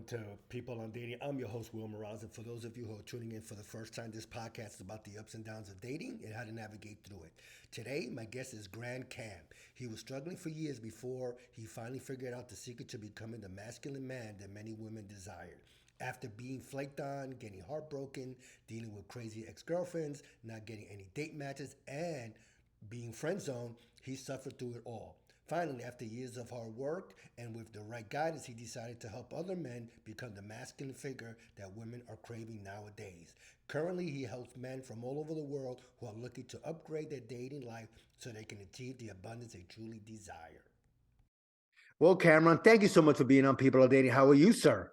everyone to People on Dating. I'm your host, Will Morales. And for those of you who are tuning in for the first time, this podcast is about the ups and downs of dating and how to navigate through it. Today, my guest is Grand Cam. He was struggling for years before he finally figured out the secret to becoming the masculine man that many women desired. After being flaked on, getting heartbroken, dealing with crazy ex-girlfriends, not getting any date matches, and being friend zoned, he suffered through it all. Finally, after years of hard work and with the right guidance, he decided to help other men become the masculine figure that women are craving nowadays. Currently, he helps men from all over the world who are looking to upgrade their dating life so they can achieve the abundance they truly desire. Well, Cameron, thank you so much for being on People Are Dating. How are you, sir?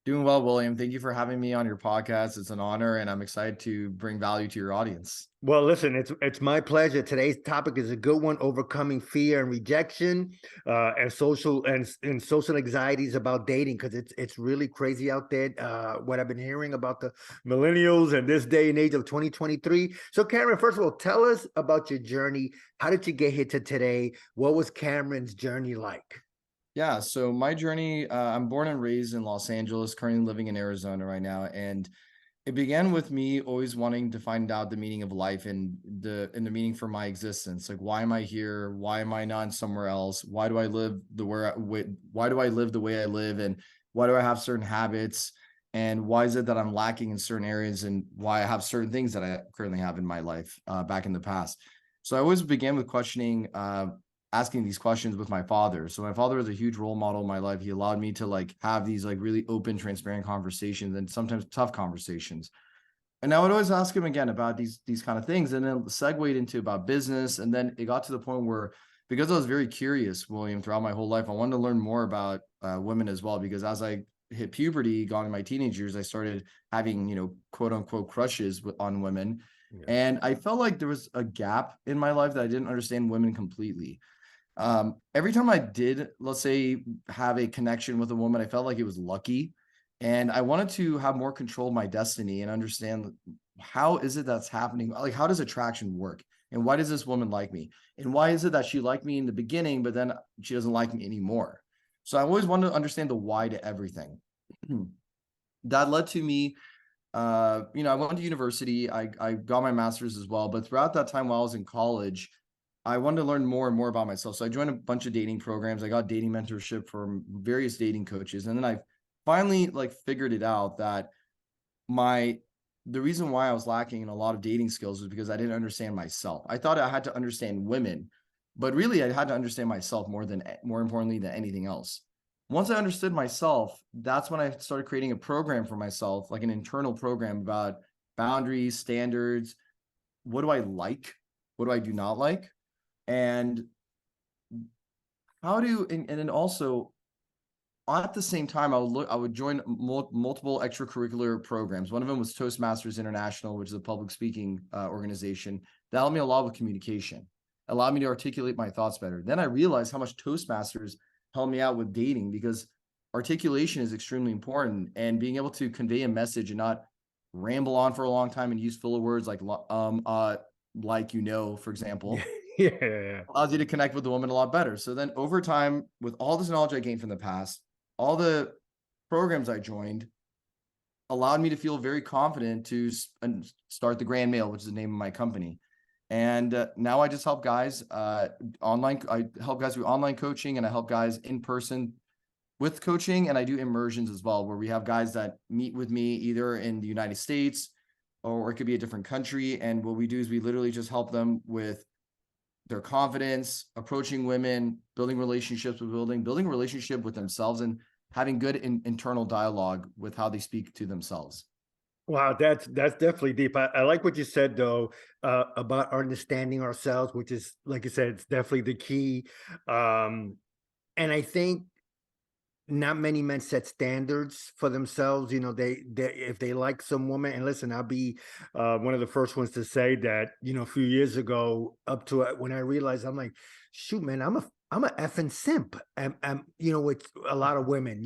Doing well, William. Thank you for having me on your podcast. It's an honor, and I'm excited to bring value to your audience. Well, listen, it's my pleasure. Today's topic is a good one: overcoming fear and rejection, and social anxieties about dating, because it's really crazy out there. What I've been hearing about the millennials and this day and age of 2023. So, Cameron, first of all, tell us about your journey. How did you get here to today? What was Cameron's journey like? Yeah, so my journey, I'm born and raised in Los Angeles, currently living in Arizona right now. And it began with me always wanting to find out the meaning of life and the meaning for my existence. Like, why am I here? Why am I not somewhere else? Why do I live why do I live the way I live? And why do I have certain habits? And why is it that I'm lacking in certain areas, and why I have certain things that I currently have in my life back in the past? So I always began with asking these questions with my father. So my father was a huge role model in my life. He allowed me to have these really open, transparent conversations, and sometimes tough conversations. And I would always ask him again about these kind of things, and then segued into about business. And then it got to the point where, because I was very curious, William, throughout my whole life, I wanted to learn more about women as well. Because as I hit puberty, gone in my teenage years, I started having, quote unquote crushes on women. Yeah. And I felt like there was a gap in my life that I didn't understand women completely. Every time I did, let's say, have a connection with a woman, I felt like it was lucky. And I wanted to have more control of my destiny and understand, how is it that's happening? Like, how does attraction work? And why does this woman like me? And why is it that she liked me in the beginning, but then she doesn't like me anymore? So I always wanted to understand the why to everything. That led to me, I went to university. I got my master's as well. But throughout that time while I was in college, I wanted to learn more and more about myself. So I joined a bunch of dating programs. I got dating mentorship from various dating coaches. And then I finally figured it out that the reason why I was lacking in a lot of dating skills was because I didn't understand myself. I thought I had to understand women, but really I had to understand myself more importantly than anything else. Once I understood myself, that's when I started creating a program for myself, like an internal program about boundaries, standards. What do I like? What do I do not like? And and then also at the same time, I would join multiple extracurricular programs. One of them was Toastmasters International, which is a public speaking organization that helped me a lot with communication, allowed me to articulate my thoughts better. Then I realized how much Toastmasters helped me out with dating, because articulation is extremely important, and being able to convey a message and not ramble on for a long time and use filler words like for example. Yeah. Allows you to connect with the woman a lot better. So then over time, with all this knowledge I gained from the past, all the programs I joined allowed me to feel very confident to start the Grand Mail, which is the name of my company. And now I just help guys online. I help guys through online coaching, and I help guys in person with coaching. And I do immersions as well, where we have guys that meet with me either in the United States, or it could be a different country. And what we do is we literally just help them with their confidence, approaching women, building relationships building a relationship with themselves, and having good internal dialogue with how they speak to themselves. Wow, that's definitely deep. I like what you said though, about understanding ourselves, which is, like you said, it's definitely the key. And I think not many men set standards for themselves. They if they like some woman, and listen, I'll be one of the first ones to say that, a few years ago, up to when I realized, I'm like, shoot, man, I'm a effing simp, and with a lot of women,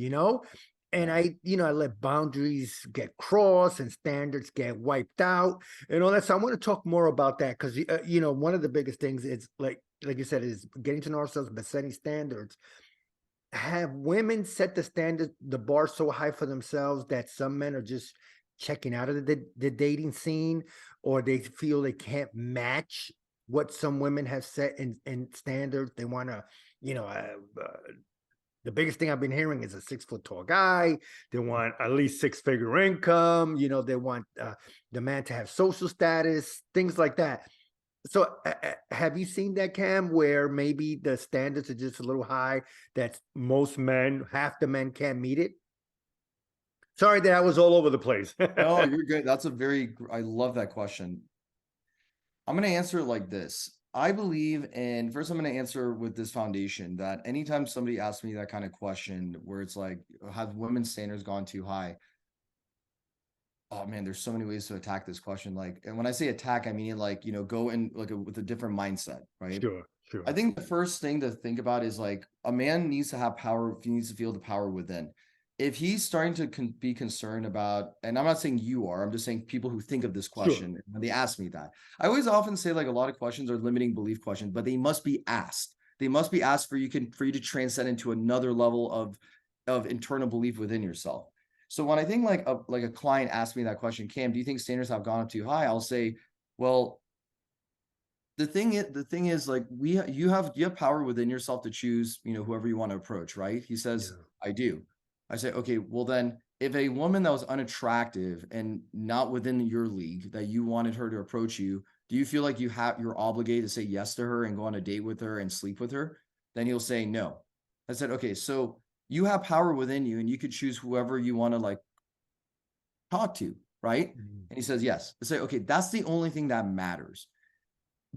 and I let boundaries get crossed and standards get wiped out and all that. So I want to talk more about that, because one of the biggest things is like you said, is getting to know ourselves, but setting standards. have women set the standard, the bar so high for themselves that some men are just checking out of the dating scene, or they feel they can't match what some women have set in standards? They want to, you know, the biggest thing I've been hearing is a 6 foot tall guy. They want at least six-figure income. They want the man to have social status, things like that. So, have you seen that, Cam, where maybe the standards are just a little high, that most men, half the men can't meet it? Sorry that I was all over the place. No, you're good. I love that question. I'm going to answer it like this. I believe, and first I'm going to answer with this foundation that anytime somebody asks me that kind of question where it's like, have women's standards gone too high? Oh man, there's so many ways to attack this question. Like, and when I say attack, I mean like, go in like with a different mindset, right? Sure, I sure, think the first thing to think about is like a man needs to have power. He needs to feel the power within. If he's starting to be concerned about, and I'm not saying you are, I'm just saying people who think of this sure, question when they ask me that. I always often say like a lot of questions are limiting belief questions, but they must be asked. They must be asked for you to transcend into another level of internal belief within yourself. So when I think like a client asked me that question, Cam, do you think standards have gone up too high? I'll say, well, the thing is like you have power within yourself to choose, whoever you want to approach, right? He says, yeah, I do. I say, okay, well then if a woman that was unattractive and not within your league that you wanted her to approach you, do you feel like you're obligated to say yes to her and go on a date with her and sleep with her? Then he'll say no. I said, okay, so you have power within you and you could choose whoever you want to like talk to, right? mm, And he says, yes. I say, okay, that's the only thing that matters.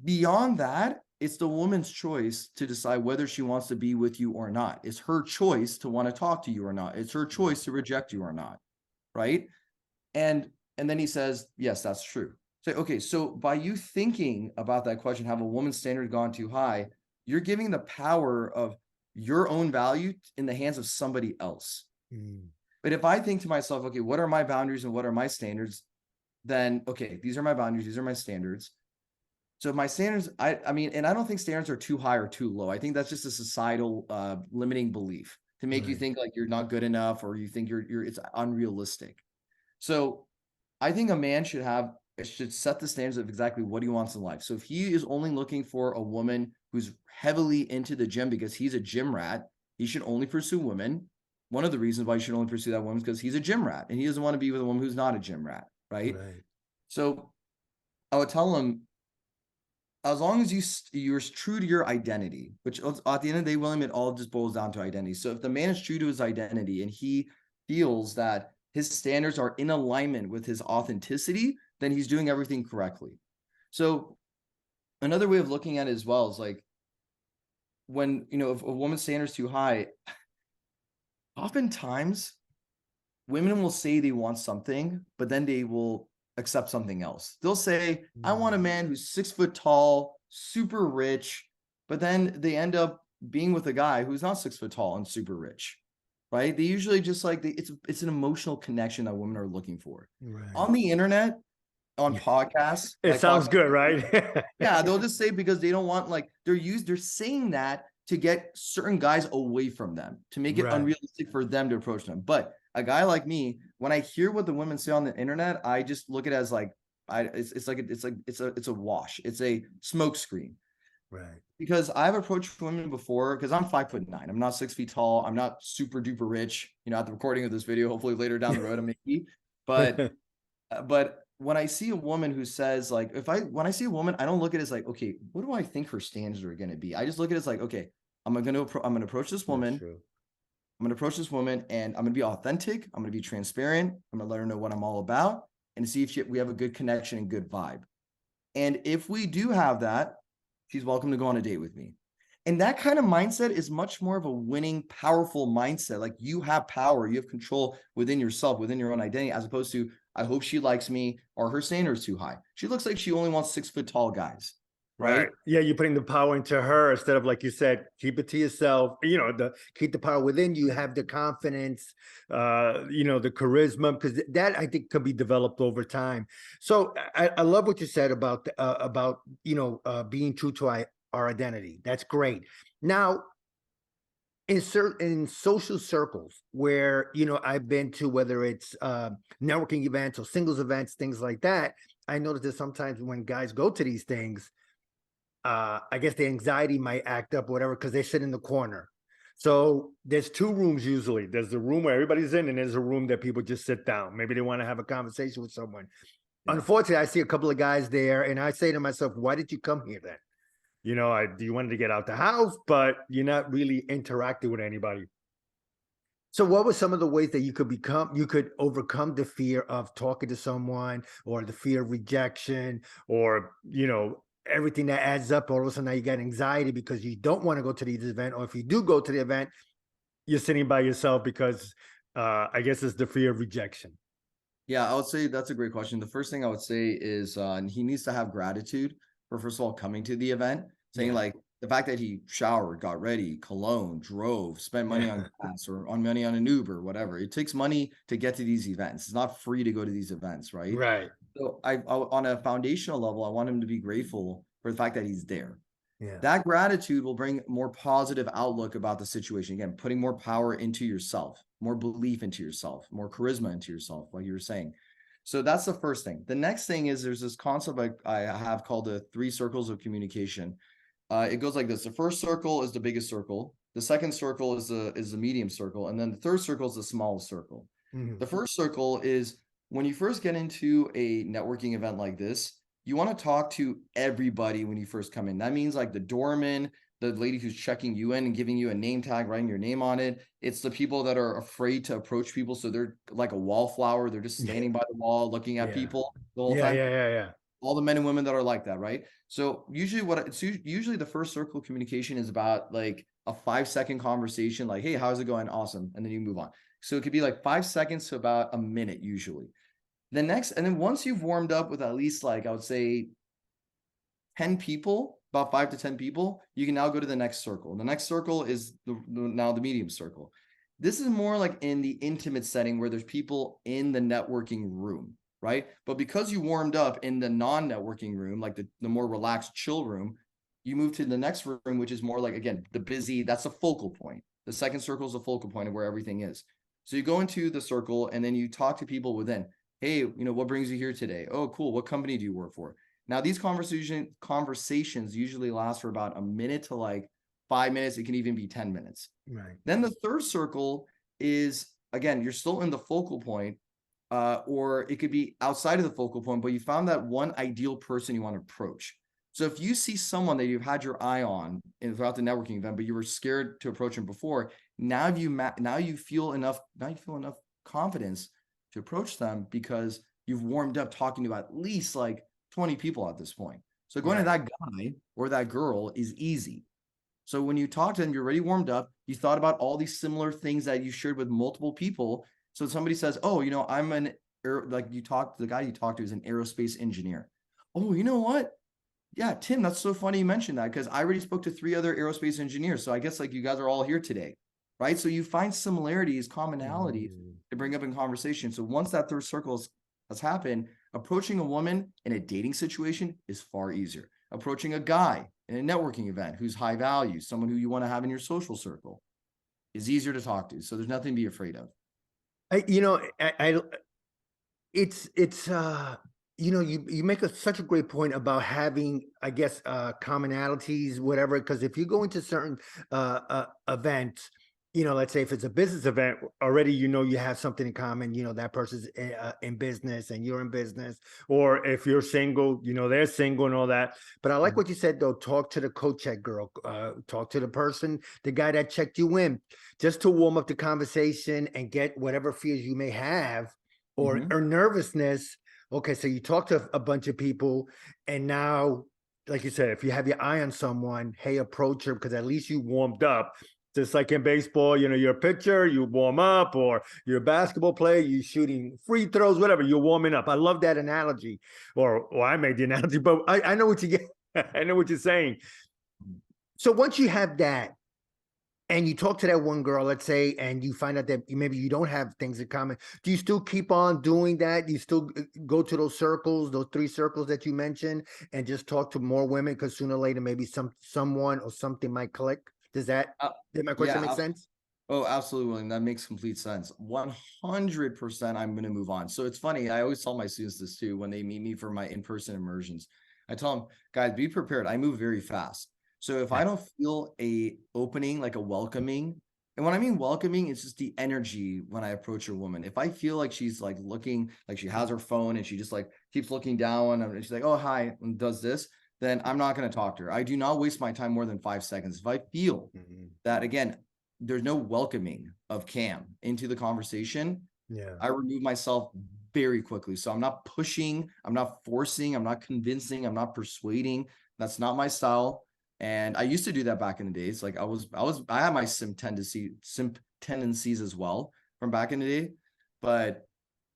Beyond that, it's the woman's choice to decide whether she wants to be with you or not. It's her choice to want to talk to you or not. It's her right, choice to reject you or not, right? And and then he says, yes, that's true. So okay, so by you thinking about that question, have a woman's standard gone too high? You're giving the power of your own value in the hands of somebody else. mm, But if I think to myself, okay, what are my boundaries and what are my standards? Then okay, these are my boundaries, these are my standards. So my standards, I mean, and I don't think standards are too high or too low. I think that's just a societal limiting belief to make you right, think like you're not good enough or you think you're it's unrealistic. So I think a man should set the standards of exactly what he wants in life. So if he is only looking for a woman who's heavily into the gym because he's a gym rat, he should only pursue women. One of the reasons why he should only pursue that woman is because he's a gym rat and he doesn't want to be with a woman who's not a gym rat, right? right, So I would tell him as long as you're true to your identity, which at the end of the day, William, it all just boils down to identity. So if the man is true to his identity and he feels that his standards are in alignment with his authenticity, then he's doing everything correctly. So another way of looking at it as well is like when if a woman's standards too high, oftentimes women will say they want something, but then they will accept something else. They'll say, I want a mm, man who's 6 foot tall, super rich, but then they end up being with a guy who's not 6 foot tall and super rich. Right. They usually just like it's an emotional connection that women are looking for. right. On the internet, on podcasts, It like sounds podcasts, good, right? yeah, they'll just say because they don't want like they're saying that to get certain guys away from them, to make it Right. unrealistic for them to approach them. But a guy like me, when I hear what the women say on the internet, I just look at it as like it's a wash. It's a smoke screen. Right. Because I've approached women before because I'm 5'9". I'm not 6 feet tall. I'm not super duper rich, at the recording of this video, hopefully later down the road, I may be. But but when I see a woman who says like, when I see a woman, I don't look at it as like, okay, what do I think her standards are going to be? I just look at it as like, okay, I'm going to approach this That's woman. true. I'm going to approach this woman and I'm going to be authentic. I'm going to be transparent. I'm going to let her know what I'm all about and see if we have a good connection and good vibe. And if we do have that, she's welcome to go on a date with me. And that kind of mindset is much more of a winning, powerful mindset. Like you have power, you have control within yourself, within your own identity, as opposed to, I hope she likes me or her standards too high. She looks like she only wants 6 foot tall guys, Right. right? Yeah, you're putting the power into her instead of, like you said, keep it to yourself. Keep the power within you, have the confidence, the charisma, because that I think could be developed over time. So I love what you said about being true to our identity. That's great. Now, in social circles where, I've been to, whether it's networking events or singles events, things like that, I noticed that sometimes when guys go to these things, I guess the anxiety might act up, whatever, because they sit in the corner. So there's two rooms usually. There's the room where everybody's in, and there's a room that people just sit down. Maybe they want to have a conversation with someone. Yeah. Unfortunately, I see a couple of guys there, and I say to myself, "Why did you come here then?" You wanted to get out the house, but you're not really interacting with anybody. So what were some of the ways that you could overcome the fear of talking to someone, or the fear of rejection, or, everything that adds up? All of a sudden now you got anxiety because you don't want to go to these event, or if you do go to the event, you're sitting by yourself because I guess it's the fear of rejection. Yeah, I would say that's a great question. The first thing I would say is he needs to have gratitude for, first of all, coming to the event, saying Yeah. like the fact that he showered, got ready, cologne, drove, spent money Yeah. on gas or on money on an Uber, whatever. It takes money to get to these events. It's not free to go to these events, right? Right. So on a foundational level, I want him to be grateful for the fact that he's there. Yeah. That gratitude will bring more positive outlook about the situation. Again, putting more power into yourself, more belief into yourself, more charisma into yourself, like you were saying. So that's the first thing. The next thing is there's this concept I have called the 3 circles of communication. It goes like this: the first circle is the biggest circle, the second circle is the medium circle, and then the third circle is the smallest circle. Mhm. The first circle is when you first get into a networking event like this, you want to talk to everybody when you first come in. That means like the doorman, the lady who's checking you in and giving you a name tag, writing your name on it. It's the people that are afraid to approach people. So they're like a wallflower. They're just standing by the wall looking at Yeah. people the whole Yeah. time. Yeah. Yeah. Yeah. All the men and women that are like that, right? So usually usually the first circle of communication is about like a 5-second conversation, like, hey, how's it going? Awesome. And then you move on. So it could be like 5 seconds to about a minute usually. And then once you've warmed up with at least like I would say 10 people, about 5 to 10 people, you can now go to the next circle. The next circle is now the medium circle. This is more like in the intimate setting where there's people in the networking room, right? But because you warmed up in the non-networking room, like the more relaxed, chill room, you move to the next room, which is more like, again, the busy, that's a focal point. The second circle is the focal point of where everything is. So you go into the circle and then you talk to people within. Hey, what brings you here today? Oh, cool. What company do you work for? Now, these conversations usually last for about a minute to like 5 minutes. It can even be 10 minutes. Right. Then the third circle is, again, you're still in the focal point, or it could be outside of the focal point, but you found that one ideal person you want to approach. So if you see someone that you've had your eye on throughout the networking event, but you were scared to approach him before, now you feel enough confidence to approach them because you've warmed up talking to at least like 20 people at this point. So going to Right. that guy or that girl is easy. So when you talk to them, you're already warmed up. You thought about all these similar things that you shared with multiple people. So somebody says, "Oh, I'm the guy you talked to is an aerospace engineer." Oh, you know what? Yeah, Tim, that's so funny you mentioned that because I already spoke to 3 other aerospace engineers. So I guess like you guys are all here today, right? So you find similarities, commonalities Mm. to bring up in conversation. So once that third circle has happened, approaching a woman in a dating situation is far easier. Approaching a guy in a networking event who's high value, someone who you want to have in your social circle, is easier to talk to. So there's nothing to be afraid of. You make such a great point about having, I guess, commonalities, whatever, because if you go into certain events, let's say if it's a business event, already you have something in common. That person's in business and you're in business, or if you're single, they're single and all that. But I like what you said though. Talk to the co-check girl, talk to the guy that checked you in, just to warm up the conversation and get whatever fears you may have, or Mhm. or nervousness. Okay, so you talk to a bunch of people, and now, like you said, if you have your eye on someone, hey, approach her, because at least you warmed up. Just like in baseball, you're a pitcher, you warm up, or you're a basketball player, you shooting free throws, whatever, you're warming up. I love that analogy, or I made the analogy, but I know what you get. I know what you're saying. So once you have that, and you talk to that one girl, let's say, and you find out that maybe you don't have things in common, do you still keep on doing that? Do you still go to those circles, those 3 circles that you mentioned, and just talk to more women? Because sooner or later, maybe someone or something might click. Does that, Uh, did my question yeah, make sense? oh, absolutely. And that makes complete sense. 100% I'm going to move on. So it's funny. I always tell my students this too when they meet me for my in-person immersions. I tell them, guys, be prepared. I move very fast. So if I don't feel a opening, like a welcoming, and when I mean welcoming, it's just the energy when I approach a woman. If I feel like she's like looking, like she has her phone and she just like keeps looking down and she's like, oh, hi, and does this, then I'm not going to talk to her. I do not waste my time more than 5 seconds. If I feel that, again, there's no welcoming of Cam into the conversation, Yeah. I remove myself very quickly. So I'm not pushing, I'm not forcing, I'm not convincing, I'm not persuading. That's not my style. And I used to do that back in the days. Like I had my simp tendencies as well from back in the day, but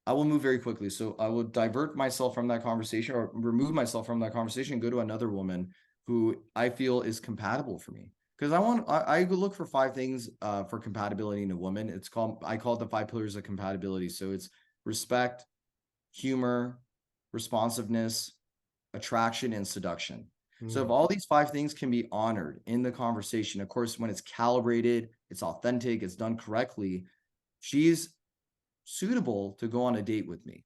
I will move very quickly. So I will divert myself from that conversation or remove myself from that conversation and go to another woman who I feel is compatible for me. Because I look for 5 things for compatibility in a woman. I call it the 5 pillars of compatibility. So it's respect, humor, responsiveness, attraction, and seduction. So if all these 5 things can be honored in the conversation, of course, when it's calibrated, it's authentic, it's done correctly, she's suitable to go on a date with me.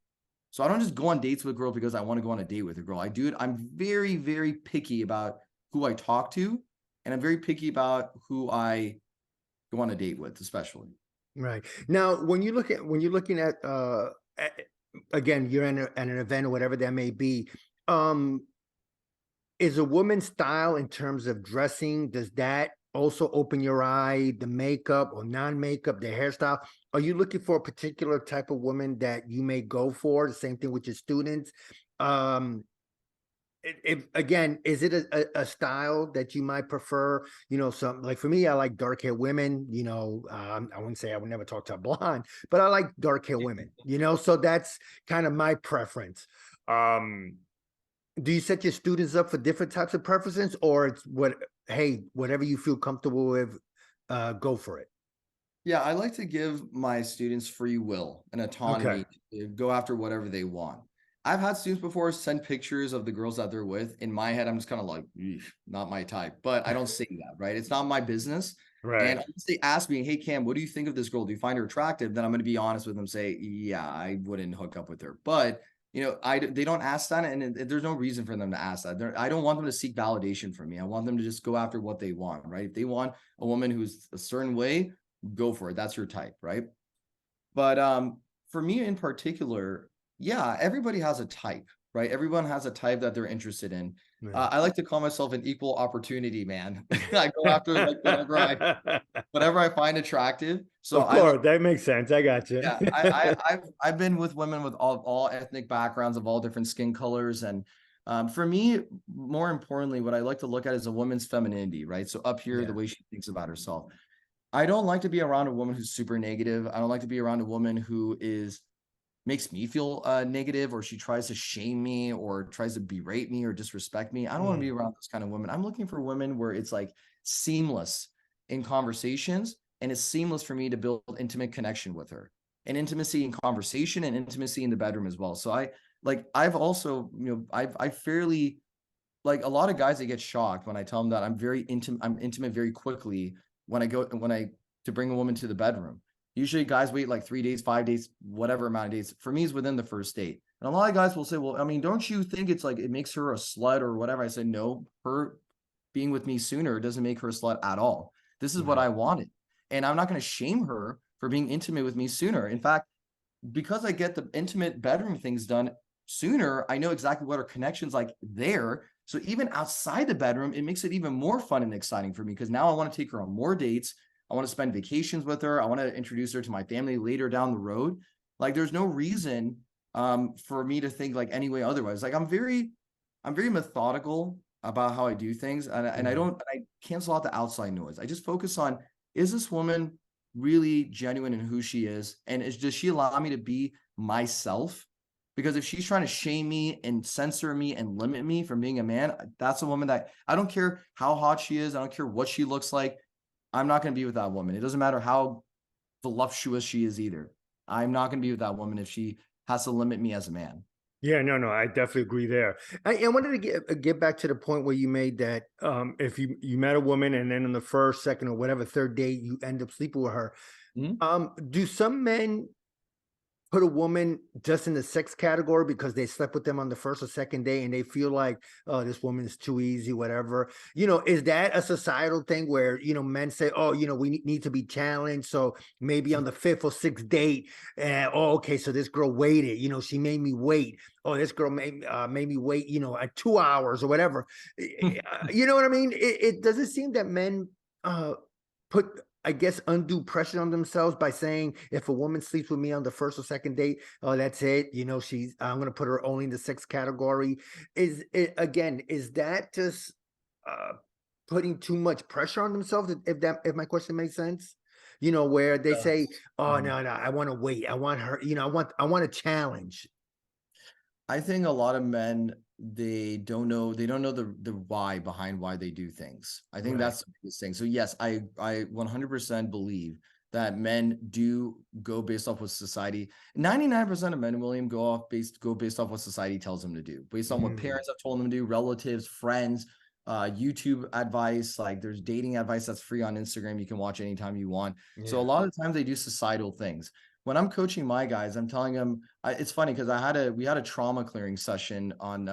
So I don't just go on dates with girls because I want to go on a date with a girl. I do it. I'm very, very picky about who I talk to, and I'm very picky about who I go on a date with, especially. Right. Now, when you're looking at again, you're in at an event or whatever that may be, um, is a woman's style in terms of dressing, does that also open your eye, the makeup or non-makeup, the hairstyle? Are you looking for a particular type of woman that you may go for? The same thing with your students. Um, if again, is it a style that you might prefer? You know, some like for me, I like dark hair women. You know, I wouldn't say I would never talk to a blonde, but I like dark hair women. You know, so that's kind of my preference. Um, do you set your students up for different types of preferences, or it's what? Hey, whatever you feel comfortable with, go for it. Yeah, I like to give my students free will and Okay. autonomy to go after whatever they want. I've had students before send pictures of the girls that they're with. In my head, I'm just kind of like, not my type, but I don't say that, right? It's not my business. And Right. once they ask me, hey, Cam, what do you think of this girl? Do you find her attractive? Then I'm going to be honest with them, say, yeah, I wouldn't hook up with her. But, they don't ask that. And there's no reason for them to ask that. I don't want them to seek validation from me. I want them to just go after what they want, right? If they want a woman who's a certain way, go for it. That's your type, right? But for me in particular, yeah, everybody has a type, right? Everyone has a type that they're interested in. Right. I like to call myself an equal opportunity man. I go after like whatever I find attractive. So Of I like, course, that makes sense. I got you. yeah, I've been with women with all ethnic backgrounds of all different skin colors, and for me, more importantly, what I like to look at is a woman's femininity, right? So up here, the Yeah. way she thinks about herself. I don't like to be around a woman who's super negative. I don't like to be around a woman who makes me feel negative, or she tries to shame me or tries to berate me or disrespect me. I don't want to be Mm. around those kind of women. I'm looking for women where it's like seamless in conversations, and it's seamless for me to build intimate connection with her, and intimacy in conversation and intimacy in the bedroom as well. So I've also, I fairly, like, a lot of guys, they get shocked when I tell them that I'm intimate very quickly when I to bring a woman to the bedroom. Usually guys wait like 3 days, 5 days, whatever amount of days. For me, it's within the first date. And a lot of guys will say, well, I mean, don't you think it's like it makes her a slut or whatever? I said, no, her being with me sooner doesn't make her a slut at all. This is what Right. I wanted. And I'm not going to shame her for being intimate with me sooner. In fact, because I get the intimate bedroom things done sooner, I know exactly what our connection's like there. So even outside the bedroom, it makes it even more fun and exciting for me because now I want to take her on more dates. I want to spend vacations with her. I want to introduce her to my family later down the road. Like there's no reason for me to think like any way otherwise. Like I'm very methodical about how I do things, and I cancel out the outside noise. I just focus on, is this woman really genuine in who she is, and does she allow me to be myself? Because if she's trying to shame me and censor me and limit me from being a man, that's a woman that I don't care how hot she is. I don't care what she looks like. I'm not going to be with that woman. It doesn't matter how voluptuous she is either. I'm not going to be with that woman if she has to limit me as a man. Yeah, no, no, I definitely agree there. I wanted to get back to the point where you made that if you met a woman and then on the first, second, or whatever third date you end up sleeping with her, Mhm. do some men put a woman just in the sex category because they slept with them on the first or second day and they feel like, oh, this woman is too easy, whatever. Is that a societal thing where, men say, oh, we need to be challenged. So maybe on the fifth or sixth date, oh, okay, so this girl waited, she made me wait. Oh, this girl made me wait, at 2 hours or whatever. You know what I mean? It doesn't seem that men uh, put, I guess, undue pressure on themselves by saying if a woman sleeps with me on the first or second date, oh, that's it. I'm gonna put her only in the sex category. Is that just uh putting too much pressure on themselves? If my question makes sense, where they say, Yes. oh Mhm. no, no, I want to wait. I want her, I want a challenge. I think a lot of men, they don't know the why behind why they do things. I think Right. that's the biggest thing. So yes, I 100% believe that men do go based off what society. 99% of men, William, go based off what society tells them to do, based on what Mm, parents have told them to do, relatives, friends, YouTube advice. Like there's dating advice that's free on Instagram. You can watch anytime you want. So a yeah. lot of times they do societal things. When I'm coaching my guys, I'm telling them it's funny because we had a trauma clearing session on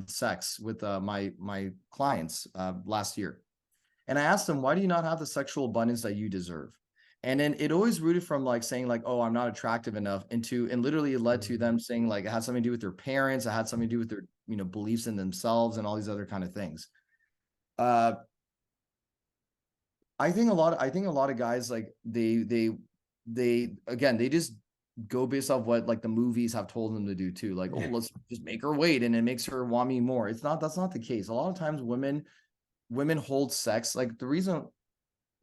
sex with my clients last year, and I asked them, why do you not have the sexual abundance that you deserve? And then it always rooted from like saying like, oh, I'm not attractive enough, and literally it led to Mm, them saying like it had something to do with their parents, it had something to do with their beliefs in themselves and all these other kind of things. Uh, I think a lot of guys like they again they just go based off what like the movies have told them to do too. Like, oh, yeah. let's just make her wait and it makes her want me more. That's not the case. A lot of times women hold sex. Like the reason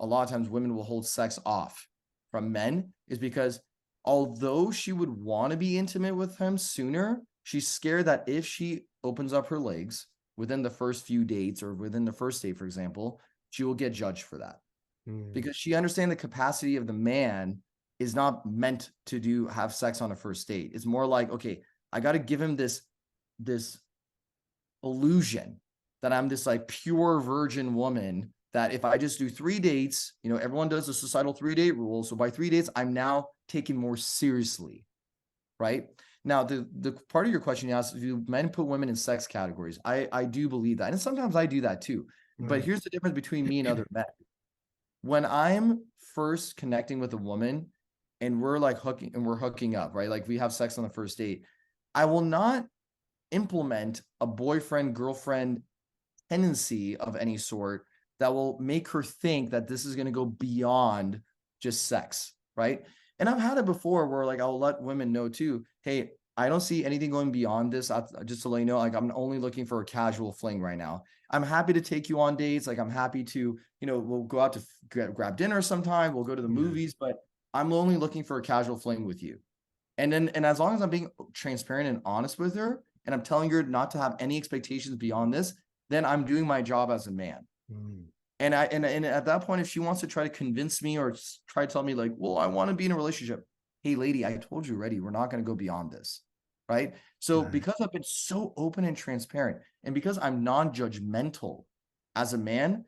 a lot of times women will hold sex off from men is because although she would want to be intimate with him sooner, she's scared that if she opens up her legs within the first few dates or within the first date, for example, she will get judged for that Mm, because she understands the capacity of the man is not meant to do have sex on a first date. It's more like, okay, I got to give him this illusion that I'm this like pure virgin woman that if I just do 3 dates, everyone does the societal 3 date rule. So by 3 dates, I'm now taken more seriously, right? Now, the part of your question you asked, do men put women in sex categories? I do believe that. And sometimes I do that too. But right. here's the difference between me and other men. When I'm first connecting with a woman and we're hooking up, right? Like we have sex on the first date, I will not implement a boyfriend girlfriend tendency of any sort that will make her think that this is going to go beyond just sex, right? And I've had it before where like I'll let women know too, hey, I don't see anything going beyond this. Just to let you know, like I'm only looking for a casual fling right now. I'm happy to take you on dates. Like I'm happy to, we'll go out to grab dinner sometime. We'll go to the Yeah. movies, but I'm only looking for a casual fling with you. And as long as I'm being transparent and honest with her, and I'm telling her not to have any expectations beyond this, then I'm doing my job as a man. Mm, And at that point, if she wants to try to convince me or try to tell me like, well, I want to be in a relationship. Hey, lady, I told you already, we're not going to go beyond this. Right. So right. because I've been so open and transparent, and because I'm non-judgmental as a man,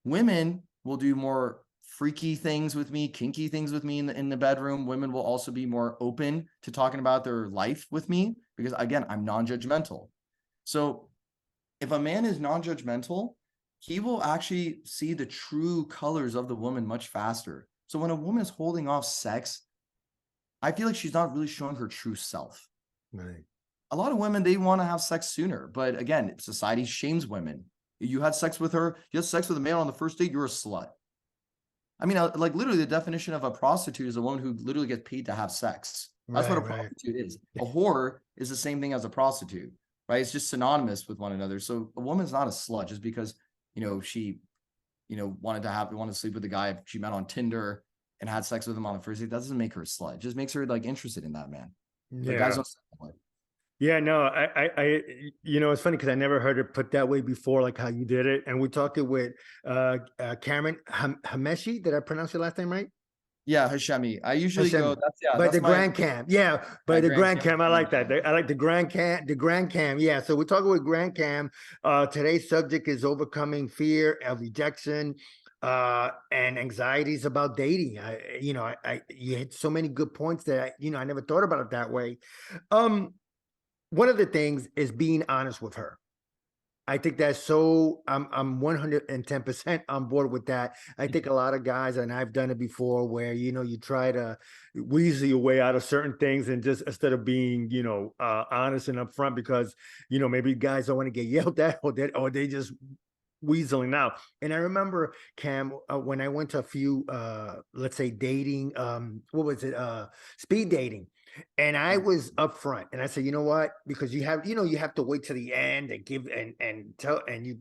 women will do more freaky things with me, kinky things with me in the bedroom. Women will also be more open to talking about their life with me because again, I'm non-judgmental. So if a man is non-judgmental, he will actually see the true colors of the woman much faster. So when a woman is holding off sex, I feel like she's not really showing her true self. Right. A lot of women, they want to have sex sooner, but again, society shames women. You had sex with her, you had sex with a male on the first date, you're a slut. I mean, like literally the definition of a prostitute is a woman who literally gets paid to have sex. That's what Right. a Right. prostitute is. A whore is the same thing as a prostitute, right? It's just synonymous with one another. So a woman's not a slut just because, she, wanted to sleep with a guy she met on Tinder and had sex with him on the first date. That doesn't make her a slut. It just makes her like interested in that man. But guys Yeah. don't. Yeah, no, it's funny because I never heard it put that way before, like how you did it. And we talked it with Cameron Hameshi. Did I pronounce your last name right? Yeah, Hashemi. I usually go, Hashem. By the that's my Grand Cam. Yeah, by the Grand Grand Canyon Cam. I like that. Cam. I like the Grand Cam, Yeah. So we're talking with Grand Cam. Today's subject is overcoming fear of rejection and anxieties about dating. You hit so many good points that I never thought about it that way. Um, One of the things is being honest with her. I think that's so I'm 110% on board with that. I think a lot of guys, and I've done it before, where you try to weasel your way out of certain things, and just instead of being honest and upfront, because maybe guys don't want to get yelled at, or they just weaseling out. And I remember, Cam, when I went to a few let's say dating, what was it, speed dating, and I was upfront, and I said, you know what, because you have to wait to the end and give and tell, and you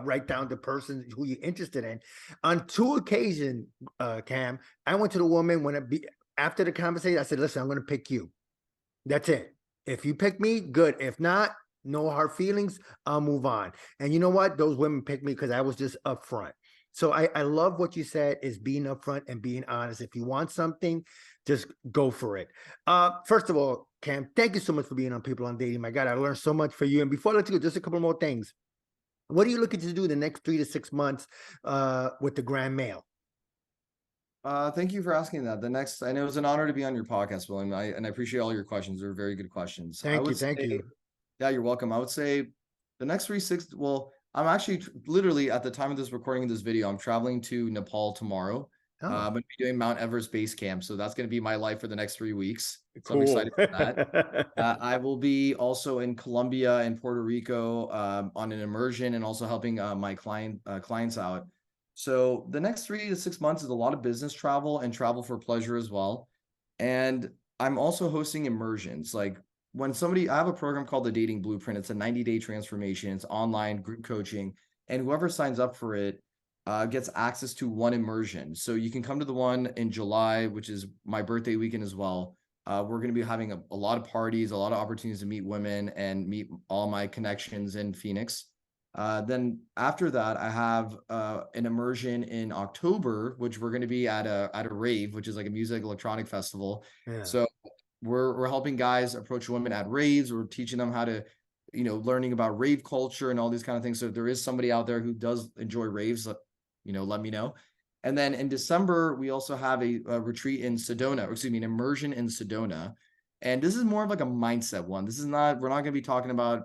write down the person who you're interested in. On two occasions, Cam, I went to the woman when after the conversation, I said, listen, I'm going to pick you. That's it. If you pick me, good. If not, no hard feelings. I'll move on. And you know what? Those women picked me because I was just upfront. So I love what you said, is being upfront and being honest. If you want something, just go for it. First of all, Cam, thank you so much for being on People on Dating. My God, I learned so much for you. And before I let you go, just a couple more things. What are you looking to do the next 3 to 6 months with the Grand Mail? Thank you for asking that. And it was an honor to be on your podcast, William. I appreciate all your questions. They're very good questions. I Thank you. would Thank say, you. yeah, you're welcome. I would say the next 3 6. Well, I'm actually literally at the time of this recording of this video, I'm traveling to Nepal tomorrow. I'm Oh, going to be doing Mount Everest base camp, so that's going to be my life for the next 3 weeks. So I'm cool. excited for that. I will be also in Colombia and Puerto Rico on an immersion, and also helping my clients out. So the next 3 to 6 months is a lot of business travel and travel for pleasure as well. And I'm also hosting immersions. Like, I have a program called the Dating Blueprint. It's a 90-day transformation. It's online group coaching, and whoever signs up for it gets access to one immersion. So you can come to the one in July, which is my birthday weekend as well. We're going to be having a lot of parties, a lot of opportunities to meet women and meet all my connections in Phoenix. Then after that, I have an immersion in October, which we're going to be at a rave, which is like a music electronic festival. Yeah. So we're helping guys approach women at raves. We're teaching them how to, learning about rave culture and all these kind of things. So if there is somebody out there who does enjoy raves, let me know. And then in December, we also have a retreat in Sedona, or excuse me, an immersion in Sedona. And this is more of like a mindset one. We're not going to be talking about,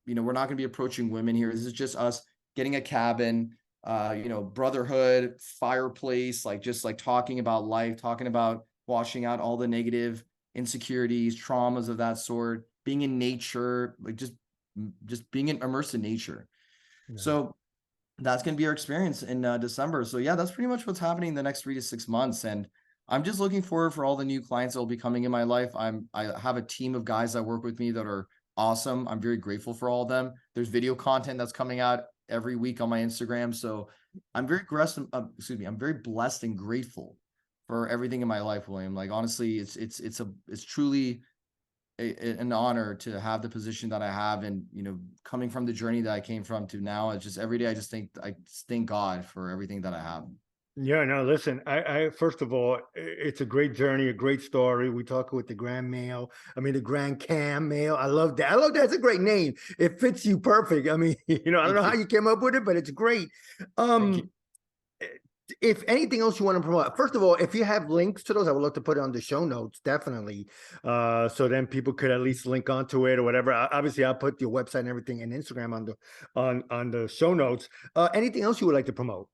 we're not going to be approaching women here. This is just us getting a cabin, brotherhood, fireplace, like just like talking about life, talking about washing out all the negative insecurities, traumas of that sort, being in nature, like just being immersed in nature. Yeah. So that's going to be our experience in December. So yeah, that's pretty much what's happening in the next 3 to 6 months. And I'm just looking forward for all the new clients that will be coming in my life. I have a team of guys that work with me that are awesome. I'm very grateful for all of them. There's video content that's coming out every week on my Instagram. So I'm very I'm very blessed and grateful for everything in my life, William. Like, honestly, it's truly an honor to have the position that I have, and coming from the journey that I came from to now, it's just every day I just thank God for everything that I have. Yeah, no, listen, I first of all, it's a great journey, a great story. We talk with the Grand Mail. I mean, the Grand Cam Mail. I love that. I love that. It's a great name. It fits you perfect. I mean, I don't know Thank how you. you came up with it, but it's great. Thank you. Um, if anything else you want to promote, first of all, if you have links to those, I would love to put it on the show notes, definitely. So then people could at least link onto it or whatever. Obviously, I'll put your website and everything and Instagram on the show notes. Anything else you would like to promote?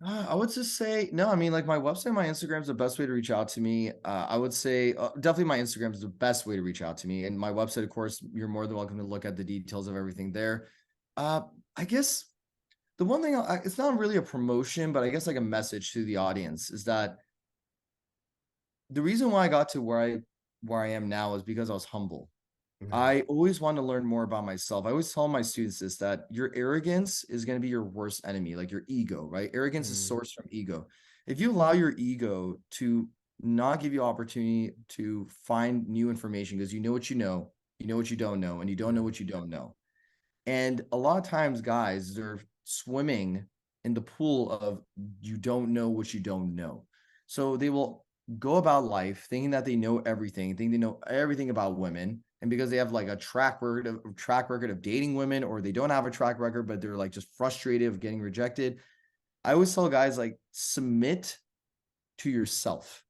I would just say no. I mean, like, my website, my Instagram is the best way to reach out to me. I would say definitely my Instagram is the best way to reach out to me, and my website, of course, you're more than welcome to look at the details of everything there. I guess the one thing it's not really a promotion, but I guess like a message to the audience is that the reason why I got to where I am now is because I was humble. Yeah. I always want to learn more about myself. I always tell my students this, that your arrogance is going to be your worst enemy, like your ego, right? Arrogance is Mm, sourced from ego. If you allow your ego to not give you opportunity to find new information, because you know what you don't know, and you don't know yeah. what you don't know. And a lot of times, guys, they're swimming in the pool of you don't know what you don't know. So they will go about life thinking that they know everything, think they know everything about women. And because they have like a track record of dating women, or they don't have a track record, but they're like just frustrated of getting rejected. I always tell guys, like, submit to yourself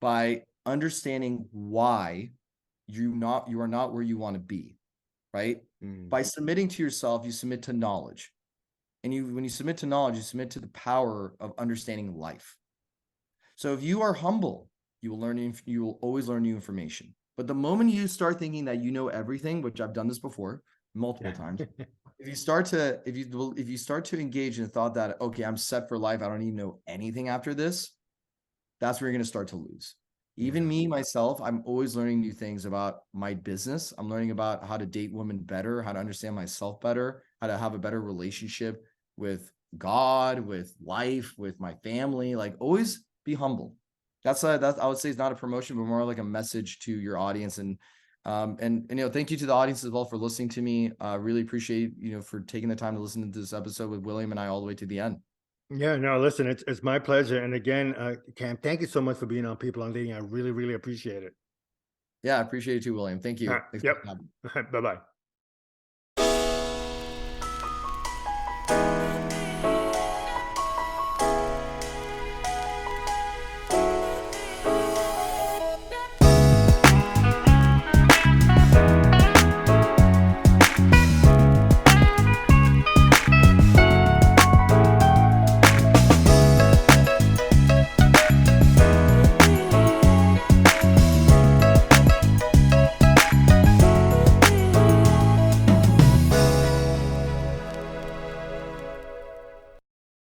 by understanding why you are not where you want to be, right? Mm. By submitting to yourself, you submit to knowledge. And when you submit to knowledge, you submit to the power of understanding life. So if you are humble, you will always learn new information. But the moment you start thinking that you know everything, which I've done this before multiple times, if you start to engage in the thought that, okay, I'm set for life, I don't need to know anything after this, that's where you're going to start to lose. Even Yeah. me, myself, I'm always learning new things about my business. I'm learning about how to date women better, how to understand myself better, how to have a better relationship with God, with life, with my family. Like, always be humble. That's I would say, is not a promotion, but more like a message to your audience. And thank you to the audience as well for listening to me. Really appreciate, for taking the time to listen to this episode with William and I all the way to the end. Yeah, no, listen, it's my pleasure. And again, Cam, thank you so much for being on People on Dating. I really, really appreciate it. Yeah, I appreciate it too, William. Thank you. Thanks for Yep. having me. Bye bye.